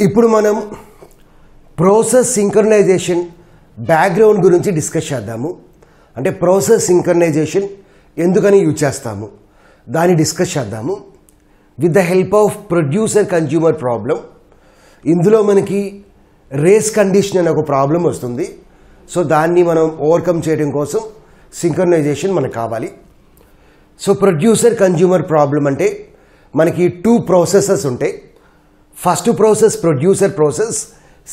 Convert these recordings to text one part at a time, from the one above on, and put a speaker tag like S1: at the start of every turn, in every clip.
S1: ఇప్పుడు మనం process synchronisation background గురించి డిస్కస్ చేద్దాము. అంటే ప్రాసెస్ సింక్రనైజేషన్ ఎందుకని యూజ్ చేస్తాము దాన్ని డిస్కస్ చేద్దాము with the help of producer consumer problem. ఇందులో మనకి రేస్ కండిషన్ అనే ఒక ప్రాబ్లం వస్తుంది. సో దాన్ని మనం ఓవర్కమ్ చేయడం కోసం సింక్రనైజేషన్ మనకు కావాలి. సో ప్రొడ్యూసర్ కన్జ్యూమర్ ప్రాబ్లం అంటే మనకి టూ ప్రాసెసెస్ ఉంటాయి. First process producer process,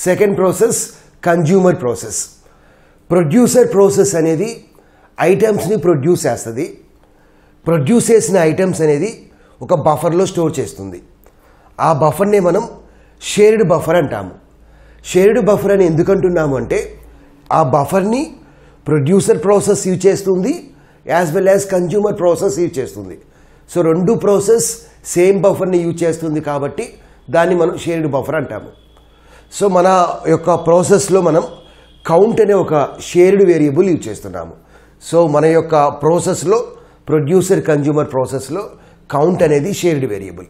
S1: second process consumer process. Producer process అనేది ఐటమ్స్ని ప్రొడ్యూస్ చేస్తుంది. ప్రొడ్యూస్ చేసిన ఐటమ్స్ అనేది ఒక బఫర్లో స్టోర్ చేస్తుంది. ఆ బఫర్నే మనం షేర్డ్ బఫర్ అంటాము. షేర్డ్ బఫర్ అని ఎందుకు అంటున్నాము అంటే ఆ బఫర్ని ప్రొడ్యూసర్ ప్రాసెస్ యూజ్ చేస్తుంది as well as consumer process use చేస్తుంది. సో రెండు ప్రాసెస్ సేమ్ బఫర్ని యూజ్ చేస్తుంది కాబట్టి దాన్ని మనం షేర్డ్ బఫర్ అంటాము. సో మన యొక్క ప్రాసెస్లో మనం కౌంట్ అనే ఒక షేర్డ్ వేరియబుల్ యూజ్ చేస్తున్నాము. సో మన యొక్క ప్రాసెస్లో ప్రొడ్యూసర్ కన్జ్యూమర్ ప్రాసెస్లో కౌంట్ అనేది షేర్డ్ వేరియబుల్.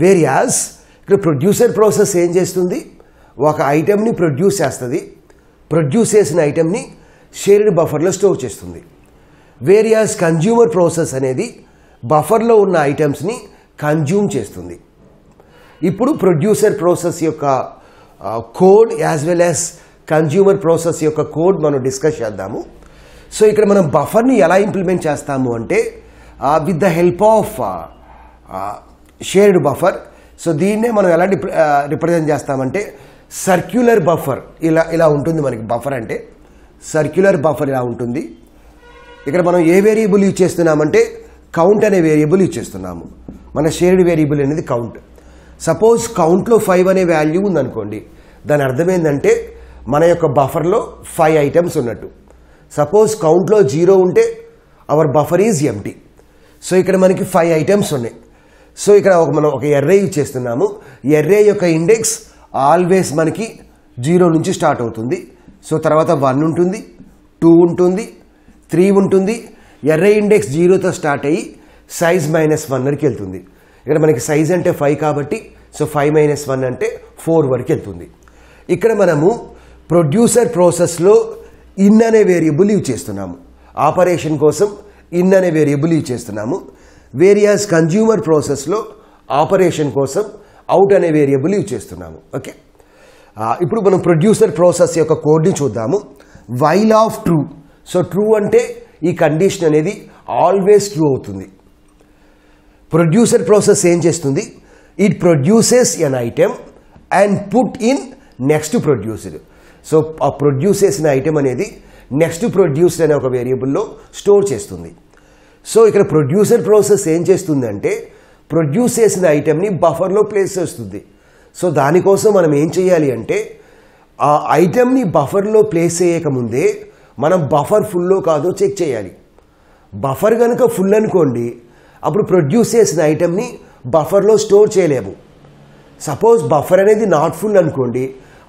S1: వేరియాస్ ఇక్కడ ప్రొడ్యూసర్ ప్రాసెస్ ఏం చేస్తుంది, ఒక ఐటెంని ప్రొడ్యూస్ చేస్తుంది. ప్రొడ్యూస్ చేసిన ఐటెంని షేర్డ్ బఫర్లో స్టోర్ చేస్తుంది. వేరియాస్ కన్జ్యూమర్ ప్రాసెస్ అనేది బఫర్లో ఉన్న ఐటమ్స్ని కన్జ్యూమ్ చేస్తుంది. ఇప్పుడు ప్రొడ్యూసర్ ప్రాసెస్ యొక్క code as well as consumer process యొక్క కోడ్ మనం డిస్కస్ చేద్దాము. సో ఇక్కడ మనం బఫర్ని ఎలా ఇంప్లిమెంట్ చేస్తాము అంటే with the help of shared buffer. So దీన్నే మనం ఎలా రిప్రజెంట్ చేస్తామంటే సర్క్యులర్ బఫర్. ఇలా ఉంటుంది మనకి బఫర్ అంటే సర్క్యులర్ బఫర్ ఇలా ఉంటుంది. ఇక్కడ మనం ఏ వేరియబుల్ యూజ్ చేస్తున్నామంటే కౌంట్ అనే వేరియబుల్ యూజ్ చేస్తున్నాము. మన షేర్డ్ వేరియబుల్ అనేది కౌంట్. సపోజ్ కౌంట్లో 5 అనే వాల్యూ ఉందనుకోండి, దాని అర్థం ఏంటంటే మన యొక్క బఫర్లో 5 ఐటమ్స్ ఉన్నట్టు. సపోజ్ కౌంట్లో 0 ఉంటే our buffer is empty. So ఇక్కడ మనకి 5 ఐటమ్స్ ఉన్నాయి. సో ఇక్కడ మనం ఒక ఎర్రే యూజ్ చేస్తున్నాము. ఎర్రే యొక్క ఇండెక్స్ ఆల్వేస్ మనకి 0 నుంచి స్టార్ట్ అవుతుంది. సో తర్వాత 1 ఉంటుంది, 2 ఉంటుంది, 3 ఉంటుంది. ఎర్రే ఇండెక్స్ 0తో స్టార్ట్ అయ్యి సైజ్ -1 వరకు వెళ్తుంది. ఇక్కడ మనకి సైజ్ అంటే 5 కాబట్టి సో 5 - 1 అంటే 4 వరకు వెళ్తుంది. ఇక్కడ మనము ప్రొడ్యూసర్ ప్రాసెస్లో ఇన్ అనే వేరియబుల్ యూజ్ చేస్తున్నాము. ఆపరేషన్ కోసం ఇన్ అనే వేరియబుల్ యూజ్ చేస్తున్నాము. వేరియాస్ కన్జ్యూమర్ ప్రాసెస్లో ఆపరేషన్ కోసం అవుట్ అనే వేరియబుల్ యూజ్ చేస్తున్నాము. ఓకే, ఇప్పుడు మనం ప్రొడ్యూసర్ ప్రాసెస్ యొక్క కోడ్ని చూద్దాము. While of true. So true అంటే ఈ కండిషన్ అనేది ఆల్వేస్ ట్రూ అవుతుంది. ప్రొడ్యూసర్ ప్రాసెస్ ఏం చేస్తుంది, it produces an item and put in next produced. So ఆ ప్రొడ్యూస్ చేసిన ఐటెం అనేది నెక్స్ట్ ప్రొడ్యూస్డ్ అనే ఒక వేరియబుల్లో స్టోర్ చేస్తుంది. సో ఇక్కడ ప్రొడ్యూసర్ ప్రాసెస్ ఏం చేస్తుందంటే ప్రొడ్యూస్ చేసిన ఐటెంని బఫర్లో ప్లేస్ చేస్తుంది. సో దానికోసం మనం ఏం చేయాలి అంటే ఆ ఐటెంని బఫర్లో ప్లేస్ చేయకముందే మనం బఫర్ ఫుల్లో కాదో చెక్ చేయాలి. బఫర్ కనుక ఫుల్ అనుకోండి, అప్పుడు ప్రొడ్యూస్ చేసిన ఐటెంని బఫర్లో స్టోర్ చేయలేము. సపోజ్ బఫర్ అనేది నాట్ ఫుల్ అనుకోండి,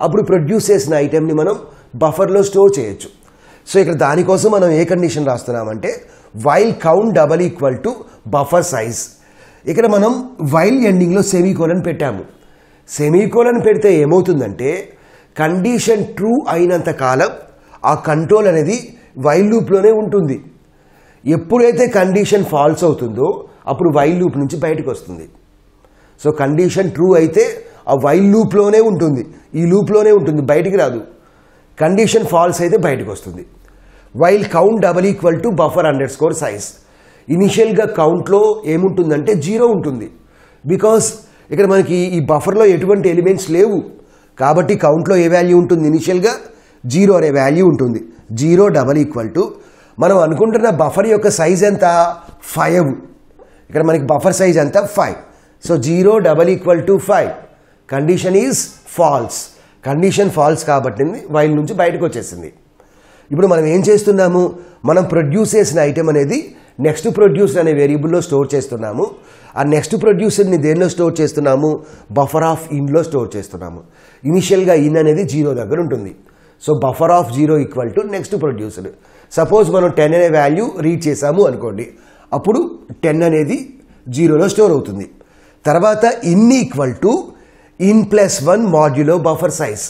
S1: అప్పుడు ప్రొడ్యూస్ చేసిన ఐటెంని మనం బఫర్లో స్టోర్ చేయొచ్చు. సో ఇక్కడ దానికోసం మనం ఏ కండిషన్ రాస్తున్నామంటే while count double equal to buffer size. ఇక్కడ మనం వైల్ ఎండింగ్లో సెమీకోలన్ పెట్టాము. సెమీకోలన్ పెడితే ఏమవుతుందంటే కండిషన్ ట్రూ అయినంత కాలం ఆ కంట్రోల్ అనేది వైల్ లూప్లోనే ఉంటుంది. ఎప్పుడైతే కండిషన్ ఫాల్స్ అవుతుందో అప్పుడు వైల్ లూప్ నుంచి బయటకు వస్తుంది. సో కండిషన్ ట్రూ అయితే ఆ వైల్ లూప్లోనే ఉంటుంది, ఈ లూప్లోనే ఉంటుంది, బయటికి రాదు. కండిషన్ ఫాల్స్ అయితే బయటకు వస్తుంది. While count double equal to buffer underscore size. ఇనిషియల్గా కౌంట్లో ఏముంటుందంటే 0 ఉంటుంది. బికాస్ ఇక్కడ మనకి ఈ బఫర్లో ఎటువంటి ఎలిమెంట్స్ లేవు కాబట్టి కౌంట్లో ఏ వాల్యూ ఉంటుంది, ఇనిషియల్గా 0 అనే వాల్యూ ఉంటుంది. 0 డబల్ ఈక్వల్ టు మనం అనుకుంటున్న బఫర్ యొక్క సైజ్ ఎంత 5. ఇక్కడ మనకి బఫర్ సైజ్ ఎంత 5. So 0 double equal to 5. Condition is falls. Condition false కాబట్టి వైల్ నుంచి బయటకు వచ్చేసింది. ఇప్పుడు మనం ఏం చేస్తున్నాము, మనం ప్రొడ్యూస్ చేసిన ఐటెం అనేది నెక్స్ట్ ప్రొడ్యూసర్ అనే వేరియబుల్లో స్టోర్ చేస్తున్నాము. ఆ నెక్స్ట్ ప్రొడ్యూసర్ని దేనిలో స్టోర్ చేస్తున్నాము, బఫర్ ఆఫ్ ఇన్లో స్టోర్ చేస్తున్నాము. ఇనిషియల్గా ఇన్ అనేది 0 దగ్గర ఉంటుంది. So buffer of 0 equal to next producer. Suppose మనం 10 అనే వాల్యూ రీడ్ చేసాము అనుకోండి, అప్పుడు 10 అనేది 0లో స్టోర్ అవుతుంది. తర్వాత in equal to in plus 1 modulo buffer size.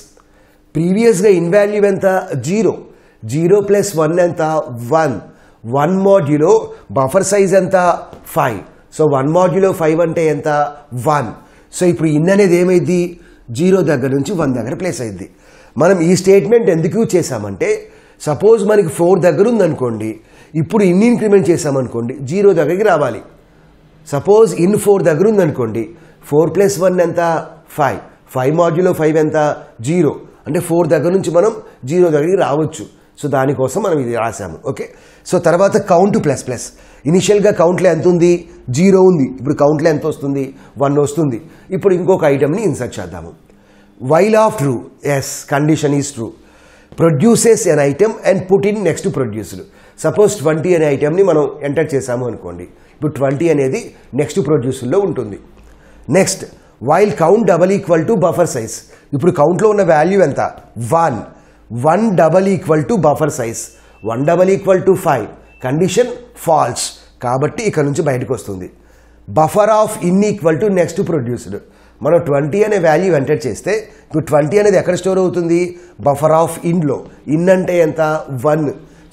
S1: ప్రీవియస్గా ఇన్ వాల్యూ ఎంత 0, 0 ప్లస్ 1 ఎంత 1, 1 మాడ్యులో బఫర్ సైజ్ ఎంత 5. సో 1 మాడ్యులో 5 అంటే ఎంత 1. సో ఇప్పుడు ఇన్ అనేది ఏమైంది 0 దగ్గర నుంచి 1 దగ్గర ప్లేస్ అయింది. మనం ఈ స్టేట్మెంట్ ఎందుకు యూజ్ చేసామంటే సపోజ్ మనకి 4 దగ్గర ఉందనుకోండి, ఇప్పుడు ఇన్ ఇంక్రిమెంట్ చేసామనుకోండి 0 దగ్గరికి రావాలి. సపోజ్ ఇన్ 4 దగ్గర ఉందనుకోండి 4 ప్లస్ 1 ఎంత 5, 5 మాడ్యులో 5 ఎంత 0, అంటే 4 దగ్గర నుంచి మనం 0 దగ్గరికి రావచ్చు. సో దానికోసం మనం ఇది రాసాము. ఓకే, సో తర్వాత కౌంట్ ప్లస్ ప్లస్. ఇనిషియల్గా కౌంట్లో ఎంత ఉంది 0 ఉంది, ఇప్పుడు కౌంట్లో ఎంత వస్తుంది 1 వస్తుంది. ఇప్పుడు ఇంకొక ఐటమ్ని ఇన్సర్ట్ చేద్దాము. While of true, as condition is true, produces an item and put in next produced. Suppose 20 అనే ఐటమ్ని మనం ఎంటర్ చేసాము అనుకోండి, ఇప్పుడు 20 అనేది నెక్స్ట్ ప్రొడ్యూస్లో ఉంటుంది. Next while count double equal to buffer size. ఇప్పుడు కౌంట్లో ఉన్న వాల్యూ ఎంత 1, 1 double equal to buffer size, 1 double equal to 5, condition false కాబట్టి ఇక్కడ నుంచి బయటకు వస్తుంది. Buffer of in equal to next produced. మనం 20 అనే వాల్యూ ఎంటర్ చేస్తే ఇప్పుడు 20 అనేది ఎక్కడ స్టోర్ అవుతుంది బఫర్ ఆఫ్ ఇన్లో. ఇన్ అంటే ఎంత 1,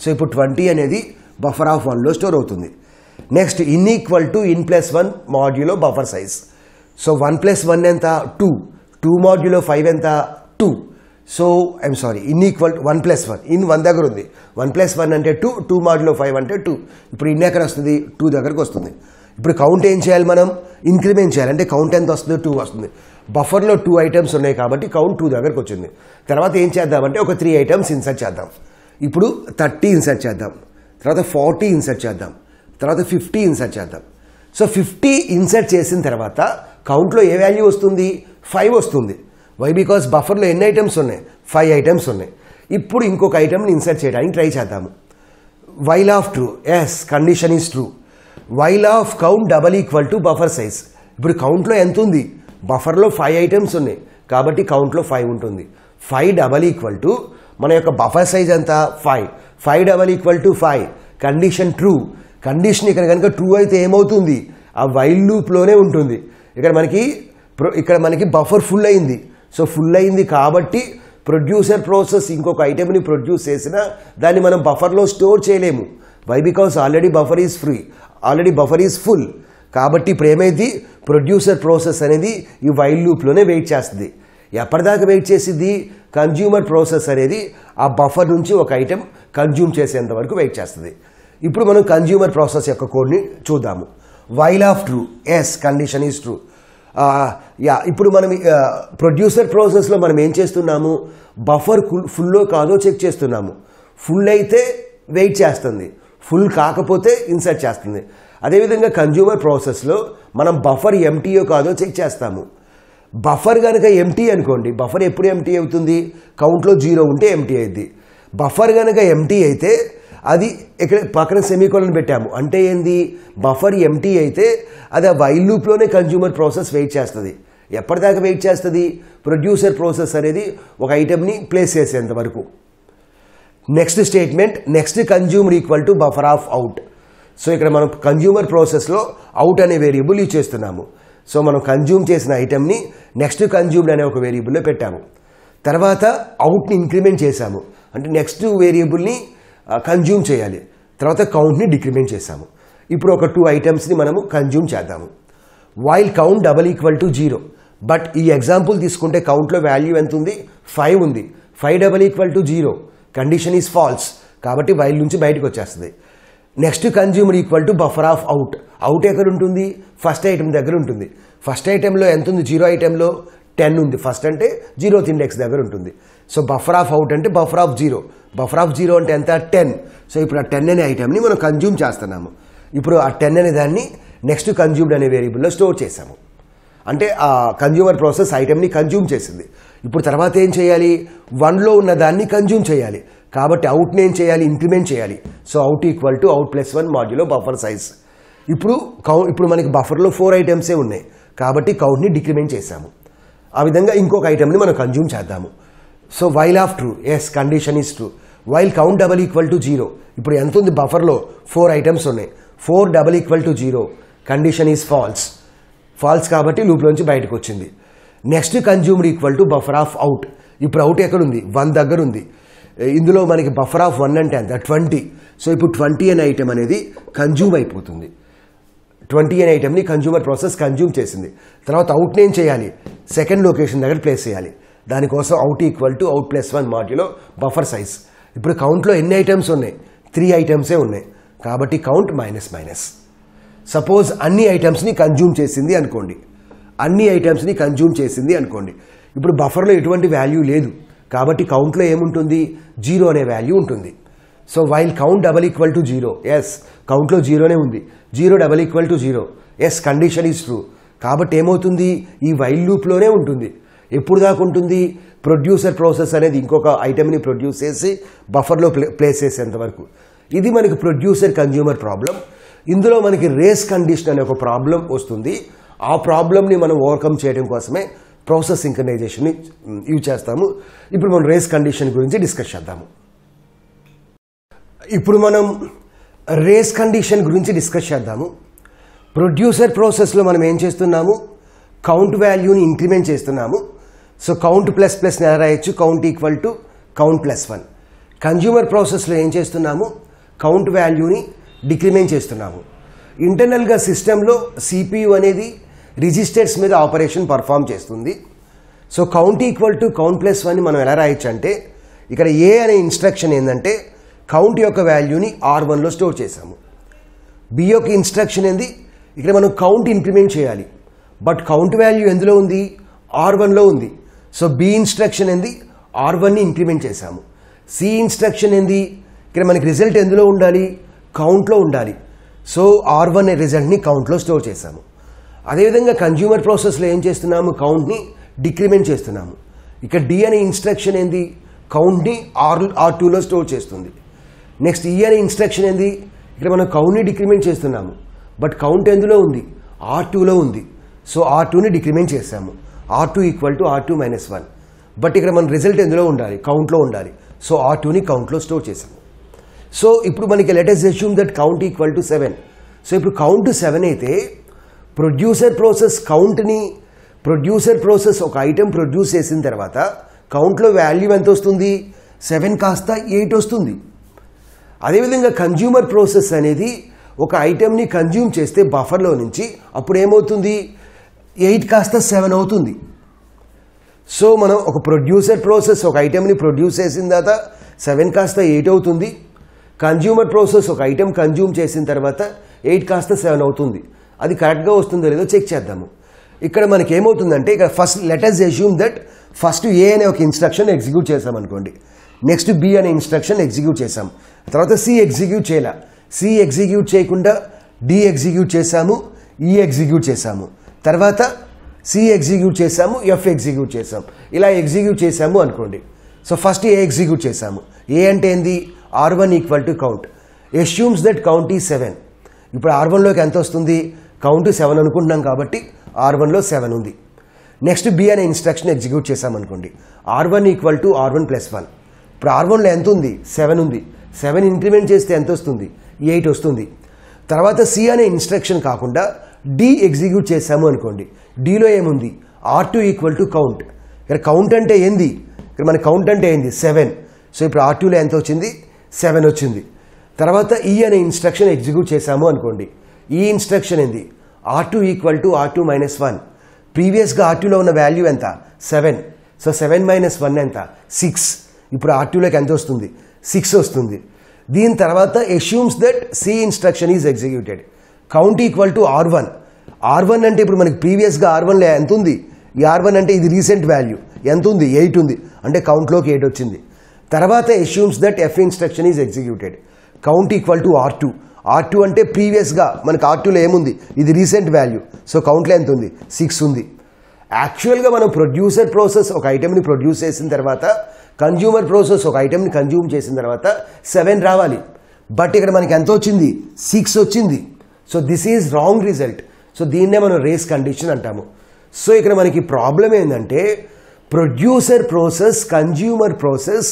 S1: సో ఇప్పుడు 20 అనేది బఫర్ ఆఫ్ 1లో స్టోర్ అవుతుంది. Next in equal to in plus 1 modulo buffer size. So 1 plus 1 ఎంత 2, 2 మాడ్యులో 5 ఎంత 2. So I'm sorry, in equal 1 plus 1, in 1 దగ్గర ఉంది, 1 ప్లస్ 1 అంటే 2, 2 మాడ్యులో 5 అంటే 2. ఇప్పుడు ఇన్ ఎక్కడ వస్తుంది 2 దగ్గరకు వస్తుంది. ఇప్పుడు కౌంట్ ఏం చేయాలి మనం ఇంక్రిమెంట్ చేయాలి, అంటే కౌంట్ ఎంత వస్తుంది 2 వస్తుంది. బఫర్లో 2 ఐటమ్స్ ఉన్నాయి కాబట్టి కౌంట్ 2 దగ్గరకు వచ్చింది. తర్వాత ఏం చేద్దామంటే ఒక 3 ఐటమ్స్ ఇన్సర్ట్ చేద్దాం. ఇప్పుడు 30 ఇన్సర్ట్ చేద్దాం, తర్వాత 40 ఇన్సర్ట్ చేద్దాం, తర్వాత 50 ఇన్సర్ట్ చేద్దాం. సో 50 ఇన్సర్ట్ చేసిన తర్వాత కౌంట్లో ఏ వాల్యూ వస్తుంది 5 వస్తుంది. వై బికాస్ బఫర్లో ఎన్ని ఐటమ్స్ ఉన్నాయి 5 ఐటమ్స్ ఉన్నాయి. ఇప్పుడు ఇంకొక ఐటమ్ని ఇన్సర్ట్ చేయడానికి ట్రై చేద్దాము. While of true, as condition is true, while of count double equal to buffer size. ఇప్పుడు కౌంట్లో ఎంత ఉంది బఫర్లో 5 ఐటమ్స్ ఉన్నాయి కాబట్టి కౌంట్లో 5 ఉంటుంది. 5 డబల్ ఈక్వల్ టు మన యొక్క బఫర్ సైజ్ ఎంత 5, 5 double equal to 5, condition true. Condition ఇక్కడ కనుక ట్రూ అయితే ఏమవుతుంది ఆ వైల్ లూప్లోనే ఉంటుంది. ఇక్కడ మనకి బఫర్ ఫుల్ అయింది. సో ఫుల్ అయింది కాబట్టి ప్రొడ్యూసర్ ప్రాసెస్ ఇంకొక ఐటెంని ప్రొడ్యూస్ చేసినా దాన్ని మనం బఫర్లో స్టోర్ చేయలేము. Why because already buffer is free, already buffer is full. కాబట్టి ఇప్పుడు ఏమైంది ప్రొడ్యూసర్ ప్రాసెస్ అనేది ఈ వైల్ లూప్లోనే వెయిట్ చేస్తుంది. ఎప్పటిదాకా వెయిట్ చేసింది కన్జ్యూమర్ ప్రాసెస్ అనేది ఆ బఫర్ నుంచి ఒక ఐటెం కన్జ్యూమ్ చేసేంత వరకు వెయిట్ చేస్తుంది. ఇప్పుడు మనం కన్జ్యూమర్ ప్రాసెస్ యొక్క కోడ్ని చూద్దాము. While of true, as condition is true. ఇప్పుడు మనం ప్రొడ్యూసర్ ప్రాసెస్లో మనం ఏం చేస్తున్నాము బఫర్ ఫుల్లో కాదో చెక్ చేస్తున్నాము. ఫుల్ అయితే వెయిట్ చేస్తుంది, ఫుల్ కాకపోతే ఇన్సర్ట్ చేస్తుంది. అదేవిధంగా కన్జ్యూమర్ ప్రాసెస్లో మనం బఫర్ ఎంటీయో కాదో చెక్ చేస్తాము. బఫర్ కనుక ఎంటీ అనుకోండి, బఫర్ ఎప్పుడు ఎంటీ అవుతుంది కౌంట్లో 0 ఉంటే ఎంటీ అయింది. బఫర్ కనుక ఎంటీ అయితే అది ఇక్కడ పక్కన సెమీకోలన్ పెట్టాము అంటే ఏంది బఫర్ ఎంటీ అయితే అది ఆ వైల్ లూప్లోనే కన్జ్యూమర్ ప్రాసెస్ వెయిట్ చేస్తుంది. ఎప్పటిదాకా వెయిట్ చేస్తుంది ప్రొడ్యూసర్ ప్రాసెస్ అనేది ఒక ఐటెంని ప్లేస్ చేసేంత వరకు. Next statement next consumer equal to buffer of out. So ఇక్కడ మనం కన్జ్యూమర్ ప్రాసెస్లో అవుట్ అనే వేరియబుల్ యూజ్ చేస్తున్నాము. సో మనం కన్జ్యూమ్ చేసిన ఐటెంని నెక్స్ట్ కన్జ్యూమ్డ్ అనే ఒక వేరియబుల్లో పెట్టాము. తర్వాత అవుట్ని ఇంక్రిమెంట్ చేశాము అంటే నెక్స్ట్ వేరియబుల్ని కన్జ్యూమ్ చేయాలి. తర్వాత కౌంట్ని డిక్రిమెంట్ చేశాము. ఇప్పుడు ఒక 2 ఐటమ్స్ని మనము కన్జ్యూమ్ చేద్దాము. While count double equal to 0, but ఈ ఎగ్జాంపుల్ తీసుకుంటే కౌంట్లో వాల్యూ ఎంత ఉంది 5 ఉంది. 5 double equal to 0, condition is falls కాబట్టి వైల్ నుంచి బయటకు వచ్చేస్తుంది. Next consumer equal to buffer of out. Out ఎక్కడ ఉంటుంది ఫస్ట్ ఐటమ్ దగ్గర ఉంటుంది. ఫస్ట్ ఐటెంలో ఎంత ఉంది 0 ఐటెంలో 10 ఉంది. ఫస్ట్ అంటే 0th ఇండెక్స్ దగ్గర ఉంటుంది. సో బఫర్ ఆఫ్ అవుట్ అంటే బఫర్ ఆఫ్ 0, బఫర్ ఆఫ్ 0 అంటే ఎంత 10. సో ఇప్పుడు ఆ 10 అనే ఐటెంని మనం కన్జ్యూమ్ చేస్తున్నాము. ఇప్పుడు ఆ 10 అనే దాన్ని నెక్స్ట్ కన్జ్యూమ్డ్ అనే వేరియబుల్లో స్టోర్ చేసాము. అంటే ఆ కన్జ్యూమర్ ప్రాసెస్ ఐటెంని కన్జ్యూమ్ చేసింది. ఇప్పుడు తర్వాత ఏం చేయాలి 1లో ఉన్న దాన్ని కన్జ్యూమ్ చేయాలి కాబట్టి అవుట్ని ఏం చేయాలి ఇంక్రిమెంట్ చేయాలి. So out equal to out plus 1 modulo buffer size. ఇప్పుడు మనకి బఫర్లో 4 ఐటమ్సే ఉన్నాయి కాబట్టి కౌంట్ని డిక్రిమెంట్ చేసాము. ఆ విధంగా ఇంకొక ఐటమ్ని మనం కన్జ్యూమ్ చేద్దాము. So while of true, as condition is true, while count double equal to 0. ఇప్పుడు ఎంత ఉంది బఫర్లో 4 ఐటమ్స్ ఉన్నాయి. 4 double equal to 0, condition is false. False కాబట్టి లూప్లోంచి బయటకు వచ్చింది. Next consumed equal to buffer of out. ఇప్పుడు అవుట్ ఎక్కడ ఉంది? 1 దగ్గర ఉంది. ఇందులో మనకి బఫర్ ఆఫ్ 1 అంటే ఎంత? 20. సో ఇప్పుడు 20 అనే ఐటమ్ అనేది కన్జ్యూమ్ అయిపోతుంది. 20 అనే ఐటమ్ని కన్జ్యూమర్ ప్రాసెస్ కన్జ్యూమ్ చేసింది. తర్వాత అవుట్ని ఏం చేయాలి? సెకండ్ లొకేషన్ దగ్గర ప్లేస్ చేయాలి. దానికోసం out equal to out plus 1 modulo buffer size. ఇప్పుడు కౌంట్లో ఎన్ని ఐటమ్స్ ఉన్నాయి? 3 ఐటమ్సే ఉన్నాయి. కాబట్టి కౌంట్ మైనస్ మైనస్. సపోజ్ అన్ని ఐటమ్స్ని కన్జ్యూమ్ చేసింది అనుకోండి. ఇప్పుడు బఫర్లో ఎటువంటి వాల్యూ లేదు కాబట్టి కౌంట్లో ఏముంటుంది? 0 అనే వాల్యూ ఉంటుంది. So while count double equal to 0, yes కౌంట్లో 0నే ఉంది. 0 double equal to 0, yes condition is true. కాబట్టి ఏమవుతుంది? ఈ వైల్ లూప్లోనే ఉంటుంది. ఎప్పుడు దాకా ఉంటుంది? ప్రొడ్యూసర్ ప్రాసెస్ అనేది ఇంకొక ఐటమ్ని ప్రొడ్యూస్ చేసి బఫర్లో ప్లేస్ చేసేంత వరకు. ఇది మనకి ప్రొడ్యూసర్ కన్జ్యూమర్ ప్రాబ్లం. ఇందులో మనకి రేస్ కండిషన్ అనే ఒక ప్రాబ్లం వస్తుంది. ఆ ప్రాబ్లమ్ని మనం ఓవర్కమ్ చేయడం కోసమే ప్రాసెస్ సింక్రనైజేషన్ని యూజ్ చేస్తాము. ఇప్పుడు మనం రేస్ కండిషన్ గురించి డిస్కస్ చేద్దాము. ప్రొడ్యూసర్ ప్రాసెస్లో మనం ఏం చేస్తున్నాము? కౌంట్ వాల్యూని ఇంక్రిమెంట్ చేస్తున్నాము. సో కౌంట్ ప్లస్ ప్లస్ని ఎలా రాయొచ్చు? Count equal to count plus 1. Consumer ప్రాసెస్లో ఏం చేస్తున్నాము? కౌంట్ వాల్యూని డిక్రిమెంట్ చేస్తున్నాము. ఇంటర్నల్గా సిస్టంలో CPU అనేది రిజిస్టర్స్ మీద ఆపరేషన్ పర్ఫామ్ చేస్తుంది. So count equal to count plus 1ని మనం ఎలా రాయొచ్చు అంటే, ఇక్కడ ఏ అనే ఇన్స్ట్రక్షన్ ఏంటంటే కౌంట్ యొక్క వాల్యూని R1లో స్టోర్ చేసాము. బి యొక్క ఇన్స్ట్రక్షన్ ఏంది? ఇక్కడ మనం కౌంట్ ఇంప్లిమెంట్ చేయాలి. బట్ కౌంట్ వాల్యూ ఎందులో ఉంది? R1లో ఉంది. సో బి ఇన్స్ట్రక్షన్ ఏంది? R1ని ఇంప్లిమెంట్ చేశాము. సి ఇన్స్ట్రక్షన్ ఏంది? ఇక్కడ మనకి రిజల్ట్ ఎందులో ఉండాలి? కౌంట్లో ఉండాలి. సో R1 రిజల్ట్ని కౌంట్లో స్టోర్ చేశాము. అదేవిధంగా కన్జ్యూమర్ ప్రాసెస్లో ఏం చేస్తున్నాము? కౌంట్ని డిక్రిమెంట్ చేస్తున్నాము. ఇక్కడ డి అనే ఇన్స్ట్రక్షన్ ఏంది? కౌంట్ని R2లో స్టోర్ చేస్తుంది. నెక్స్ట్ ఈ అనే ఇన్స్ట్రక్షన్ ఏంది? ఇక్కడ మనం కౌంట్ని డిక్రిమెంట్ చేస్తున్నాము. బట్ కౌంట్ ఎందులో ఉంది? R2లో ఉంది. సో R2ని డిక్రిమెంట్ చేసాము. R2 equal to R2 minus 1. But ఇక్కడ మన రిజల్ట్ ఎందులో ఉండాలి? కౌంట్లో ఉండాలి. సో R2ని కౌంట్లో స్టోర్ చేసాము. సో ఇప్పుడు మనకి let us assume that count equal to 7. So ఇప్పుడు కౌంట్ 7 అయితే ప్రొడ్యూసర్ ప్రాసెస్ ఒక ఐటెం ప్రొడ్యూస్ చేసిన తర్వాత కౌంట్లో వాల్యూ ఎంత వస్తుంది? 7 కాస్త 8 వస్తుంది. అదేవిధంగా కన్జ్యూమర్ ప్రాసెస్ అనేది ఒక ఐటెంని కన్జ్యూమ్ చేస్తే బఫర్లో నుంచి అప్పుడు ఏమవుతుంది? 8 కాస్త 7 అవుతుంది. సో మనం ఒక ప్రొడ్యూసర్ ప్రాసెస్ ఒక ఐటెంని ప్రొడ్యూస్ చేసిన తర్వాత 7 కాస్త 8 అవుతుంది. కన్జ్యూమర్ ప్రాసెస్ ఒక ఐటెం కన్జ్యూమ్ చేసిన తర్వాత 8 కాస్త 7 అవుతుంది. అది కరెక్ట్గా వస్తుందో లేదో చెక్ చేద్దాము. ఇక్కడ మనకి ఏమవుతుందంటే, ఇక్కడ first let us assume that first A అనే ఒక ఇన్స్ట్రక్షన్ ఎగ్జిక్యూట్ చేసాం అనుకోండి. నెక్స్ట్ బి అనే ఇన్స్ట్రక్షన్ ఎగ్జిక్యూట్ చేసాం. తర్వాత సి ఎగ్జిక్యూట్ చేయాల. సి ఎగ్జిక్యూట్ చేయకుండా డి ఎగ్జిక్యూట్ చేసాము, ఈ ఎగ్జిక్యూట్ చేసాము. తర్వాత సి ఎగ్జిక్యూట్ చేసాము, ఎఫ్ ఎగ్జిక్యూట్ చేసాము. ఇలా ఎగ్జిక్యూట్ చేసాము అనుకోండి. సో ఫస్ట్ ఏ ఎగ్జిక్యూట్ చేసాము. ఏ అంటే ఏంది? R1 equal to count. Assumes that count ఈ 7. ఇప్పుడు R1లోకి ఎంత వస్తుంది? కౌంట్ 7 అనుకుంటున్నాం కాబట్టి R1లో 7 ఉంది. నెక్స్ట్ బి అనే ఇన్స్ట్రక్షన్ ఎగ్జిక్యూట్ చేసామనుకోండి. R1 equal to R1 plus 1. ఇప్పుడు R1లో ఎంత ఉంది? 7 ఉంది. 7 ఇంక్రిమెంట్ చేస్తే ఎంత వస్తుంది? 8 వస్తుంది. తర్వాత సి అనే ఇన్స్ట్రక్షన్ కాకుండా డి ఎగ్జిక్యూట్ చేసాము అనుకోండి. డిలో ఏముంది? R2 equal to count. ఇక్కడ కౌంట్ అంటే ఏంది? ఇక్కడ మన కౌంట్ అంటే ఏంది? 7. సో ఇప్పుడు R2లో ఎంత వచ్చింది? 7 వచ్చింది. తర్వాత ఈ అనే ఇన్స్ట్రక్షన్ ఎగ్జిక్యూట్ చేసాము అనుకోండి. ఈ ఇన్స్ట్రక్షన్ ఏంది? R2 equal to R2 minus 1. ప్రీవియస్గా R2లో ఉన్న వాల్యూ ఎంత? 7. సో 7 మైనస్ 1 ఎంత? 6. ఇప్పుడు R2లోకి ఎంత వస్తుంది? 6 వస్తుంది. దీని తర్వాత assumes that C instruction is executed. Count equal to R1. R1 అంటే ఇప్పుడు మనకి ప్రీవియస్గా R1లో ఎంత ఉంది? ఈ R1 అంటే ఇది రీసెంట్ వాల్యూ ఎంత ఉంది? 8 ఉంది. అంటే కౌంట్లోకి 8 వచ్చింది. తర్వాత assumes that F instruction is executed. Count equal to R2. R2 అంటే ప్రీవియస్గా మనకి R2లో ఏముంది? ఇది రీసెంట్ వాల్యూ. సో కౌంట్లో ఎంత ఉంది? 6 ఉంది. యాక్చువల్గా మనం ప్రొడ్యూసర్ ప్రాసెస్ ఒక ఐటెంని ప్రొడ్యూస్ చేసిన తర్వాత కన్జ్యూమర్ ప్రాసెస్ ఒక ఐటెంని కన్జ్యూమ్ చేసిన తర్వాత 7 రావాలి. బట్ ఇక్కడ మనకి ఎంత వచ్చింది? 6 వచ్చింది. So this is wrong result. So దీన్నే మనం రేస్ కండిషన్ అంటాము. సో ఇక్కడ మనకి ప్రాబ్లం ఏంటంటే producer process consumer process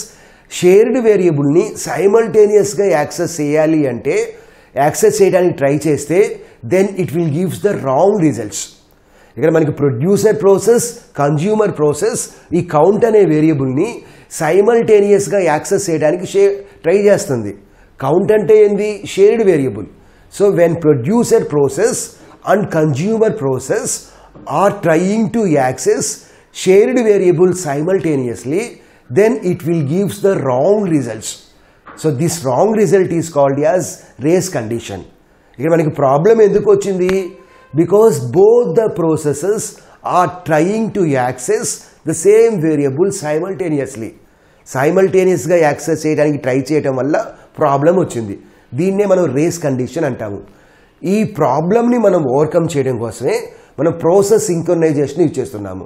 S1: shared వేరియబుల్ని సైమల్టేనియస్గా యాక్సెస్ చేయాలి అంటే యాక్సెస్ చేయడానికి ట్రై చేస్తే then it will gives the wrong results. ఇక్కడ మనకి ప్రొడ్యూసర్ ప్రాసెస్, కన్జ్యూమర్ ప్రాసెస్ ఈ కౌంట్ అనే వేరియబుల్ని సైమల్టేనియస్గా యాక్సెస్ చేయడానికి ట్రై చేస్తుంది. కౌంట్ అంటే ఏంది? Shared variable. So when producer process and consumer process are trying to access shared variable simultaneously, then it will gives the wrong results. So this wrong result is called as race condition. ఇక్కడ మనకి problem ఎందుకు వచ్చింది? Because both the processes are trying to access the same variable simultaneously. సైమల్టేనియస్గా access చేయడానికి try చేయడం వల్ల problem వచ్చింది. దీన్నే మనం రేస్ కండిషన్ అంటాము. ఈ ప్రాబ్లమ్ని మనం ఓవర్కమ్ చేయడం కోసమే మనం ప్రాసెస్ సింక్రనైజేషన్ యూజ్ చేస్తున్నాము.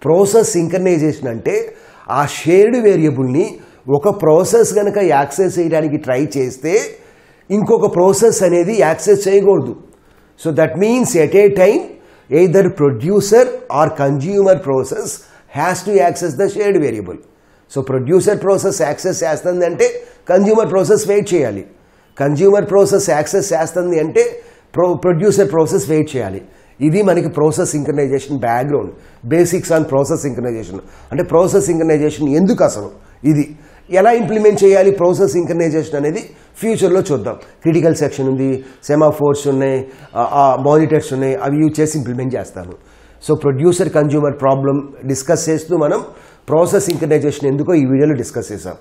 S1: ప్రాసెస్ సింక్రనైజేషన్ అంటే ఆ షేర్డ్ వేరియబుల్ని ఒక ప్రాసెస్ కనుక యాక్సెస్ చేయడానికి ట్రై చేస్తే ఇంకొక ప్రాసెస్ అనేది యాక్సెస్ చేయకూడదు. So that means at a time either producer are consumer process has to access the shared variable. So producer process access చేస్తుంది అంటే కన్జ్యూమర్ ప్రాసెస్ వెయిట్ చేయాలి. కన్జ్యూమర్ ప్రాసెస్ యాక్సెస్ చేస్తుంది అంటే ప్రొడ్యూసర్ ప్రాసెస్ వెయిట్ చేయాలి. ఇది మనకి process synchronisation background, basics on process synchronisation. అంటే process synchronisation ఎందుకు అసలు, ఇది ఎలా ఇంప్లిమెంట్ చేయాలి ప్రాసెస్ సింక్రనైజేషన్ అనేది ఫ్యూచర్లో చూద్దాం. క్రిటికల్ సెక్షన్ ఉంది, సెమాఫోర్స్ ఉన్నాయి, మానిటర్స్ ఉన్నాయి, అవి యూజ్ చేసి ఇంప్లిమెంట్ చేస్తాను. So producer consumer problem discuss చేస్తూ మనం ప్రాసెస్ సింక్రనైజేషన్ ఎందుకో ఈ వీడియోలో డిస్కస్ చేసాం.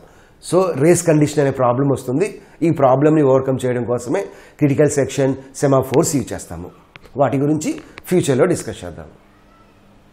S1: సో రేస్ కండిషన్ అనే ప్రాబ్లం వస్తుంది. ఈ ప్రాబ్లమ్ని ఓవర్కమ్ చేయడం కోసమే క్రిటికల్ సెక్షన్, సెమాఫోర్స్ యూజ్ చేస్తాము. వాటి గురించి ఫ్యూచర్లో డిస్కస్ చేద్దాం.